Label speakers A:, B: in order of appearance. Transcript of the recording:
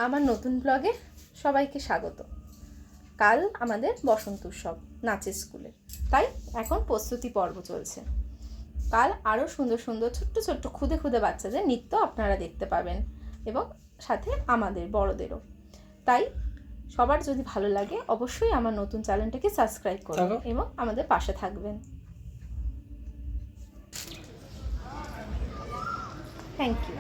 A: আমার নতুন ব্লগে সবাইকে স্বাগত। কাল আমাদের বসন্ত উৎসব নাচের স্কুলের, তাই এখন প্রস্তুতি পর্ব চলছে। কাল আরও সুন্দর সুন্দর ছোট্ট ছোট্ট খুদে খুদে বাচ্চাদের নৃত্য আপনারা দেখতে পাবেন এবং সাথে আমাদের বড়দেরও। তাই সবার যদি ভালো লাগে অবশ্যই আমার নতুন চ্যানেলটাকে সাবস্ক্রাইব করবেন এবং আমাদের পাশে থাকবেন। Thank you.